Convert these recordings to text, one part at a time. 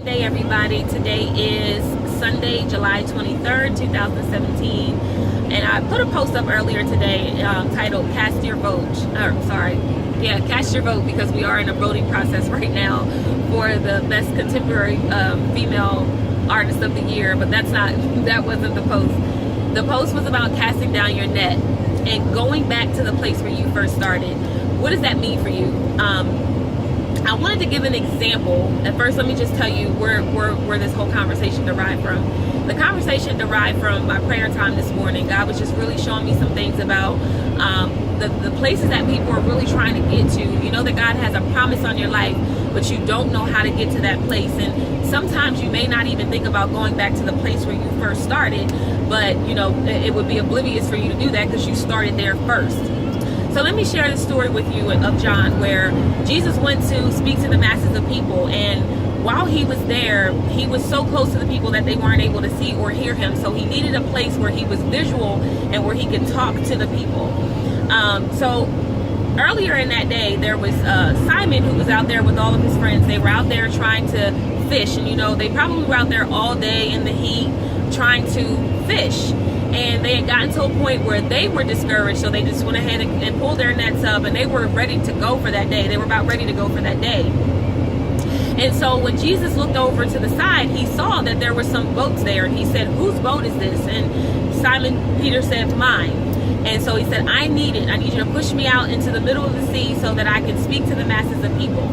Day, everybody. Today is Sunday, July 23rd, 2017. And I put a post up earlier today titled Cast Your Vote. Cast your vote, because we are in a voting process right now for the best contemporary female artist of the year. But that wasn't the post. The post was about casting down your net and going back to the place where you first started. What does that mean for you? I wanted to give an example. At first, let me just tell you where this whole conversation derived from. The conversation derived from my prayer time this morning. God was just really showing me some things about the places that people are really trying to get to. You know that God has a promise on your life, but you don't know how to get to that place. And sometimes you may not even think about going back to the place where you first started, but you know, it would be oblivious for you to do that because you started there first. So let me share the story with you of John, where Jesus went to speak to the masses of people, and while he was there, he was so close to the people that they weren't able to see or hear him. So he needed a place where he was visual and where he could talk to the people. So earlier in that day, there was Simon, who was out there with all of his friends. They were out there trying to fish, and you know, they probably were out there all day in the heat trying to fish. And they had gotten to a point where they were discouraged, so they just went ahead and pulled their nets up, and they were ready to go for that day. They were about ready to go for that day. And so when Jesus looked over to the side, he saw that there were some boats there, and he said, "Whose boat is this?" And Simon Peter said, "Mine." And so he said, I need you to push me out into the middle of the sea so that I can speak to the masses of people."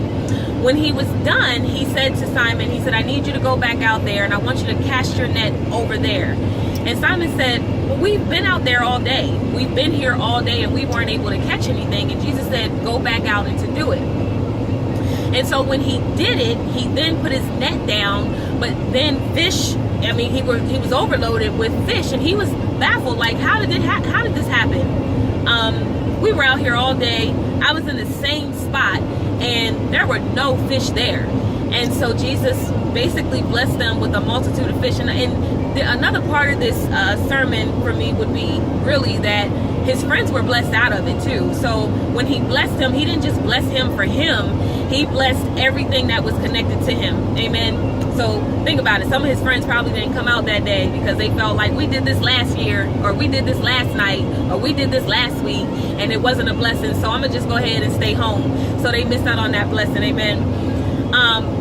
When he was done, he said to Simon, he said, "I need you to go back out there, and I want you to cast your net over there." And Simon said, "Well, we've been out there all day. We've been here all day, and we weren't able to catch anything." And Jesus said, "Go back out and to do it." And so when he did it, he then put his net down, but then fish, I mean, he was overloaded with fish, and he was baffled, like, how did this happen? We were out here all day. I was in the same spot, and there were no fish there. And so Jesus basically blessed them with a multitude of fish. And another part of this sermon for me would be really that his friends were blessed out of it too. So when he blessed him, he didn't just bless him for him. He blessed everything that was connected to him. Amen. So think about it. Some of his friends probably didn't come out that day because they felt like, we did this last year, or we did this last night, or we did this last week, and it wasn't a blessing. So I'm going to just go ahead and stay home. So they missed out on that blessing. Amen.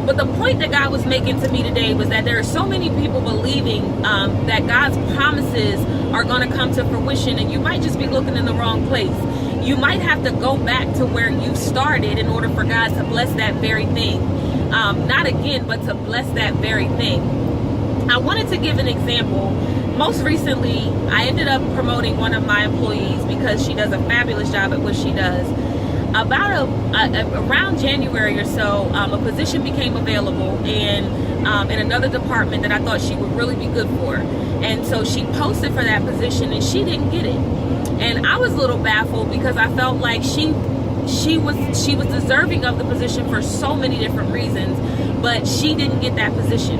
But the point that God was making to me today was that there are so many people believing that God's promises are going to come to fruition, and you might just be looking in the wrong place. You might have to go back to where you started in order for God to bless that very thing. Not again, but to bless that very thing. I wanted to give an example. Most recently, I ended up promoting one of my employees because she does a fabulous job at what she does. About around January or so, a position became available in another department that I thought she would really be good for. And so she posted for that position, and she didn't get it. And I was a little baffled because I felt like she was deserving of the position for so many different reasons, but she didn't get that position.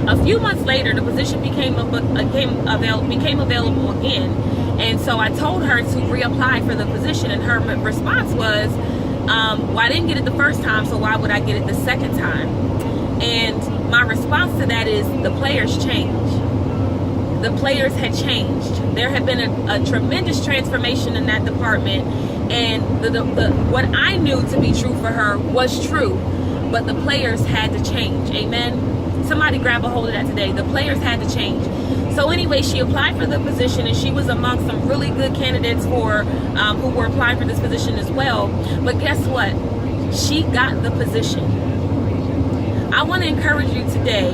A few months later, the position became available again. And so I told her to reapply for the position, and her response was, well, I didn't get it the first time, so why would I get it the second time? And my response to that is, the players change. The players had changed. There had been a tremendous transformation in that department, and what I knew to be true for her was true, but the players had to change. Amen. Somebody grab a hold of that today. The players had to change. So anyway, she applied for the position, and she was among some really good candidates for who were applying for this position as well. But guess what? She got the position. I want to encourage you today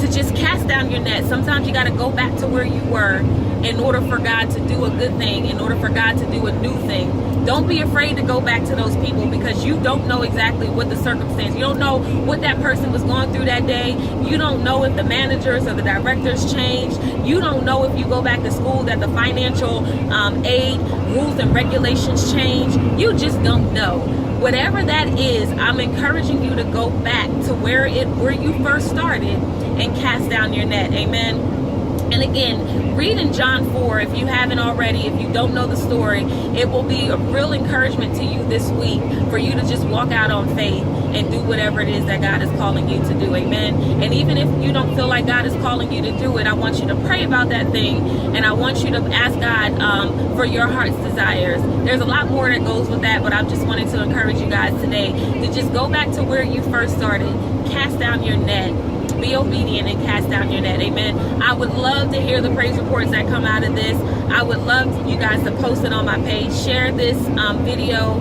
to just cast down your net. Sometimes you got to go back to where you were in order for God to do a good thing, in order for God to do a new thing. Don't be afraid to go back to those people, because you don't know exactly what the circumstance. You don't know what that person was going through that day. You don't know if the managers or the directors changed. You don't know if you go back to school that the financial aid rules and regulations change. You just don't know. Whatever that is, I'm encouraging you to go back to where you first started and cast down your net. Amen. And again, read in John 4 if you haven't already, if you don't know the story. It will be a real encouragement to you this week for you to just walk out on faith and do whatever it is that God is calling you to do. Amen. And even if you don't feel like God is calling you to do it, I want you to pray about that thing, and I want you to ask God for your heart's desires. There's a lot more that goes with that, but I just wanted to encourage you guys today to just go back to where you first started. Cast down your net. Be obedient and cast down your net. Amen. I would love to hear the praise reports that come out of this. I would love you guys to post it on my page. Share this video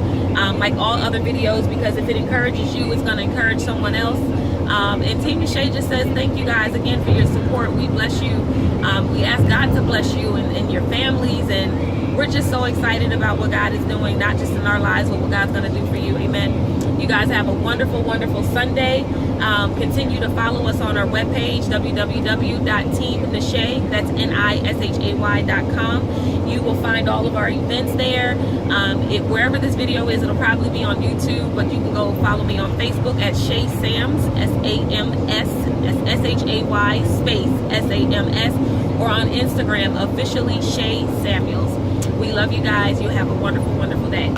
like all other videos, because if it encourages you, it's going to encourage someone else. And Team Shay just says thank you guys again for your support. We bless you. We ask God to bless you and your families, and we're just so excited about what God is doing, not just in our lives, but what God's going to do for you. Amen. You guys have a wonderful, wonderful Sunday. Continue to follow us on our webpage, www.teamnishay, that's NISHAY.com. You will find all of our events there. Wherever this video is, it'll probably be on YouTube, but you can go follow me on Facebook at Shay Sams, SAMS, SHAY space SAMS, or on Instagram, officially Shay Samuels. We love you guys. You have a wonderful, wonderful day.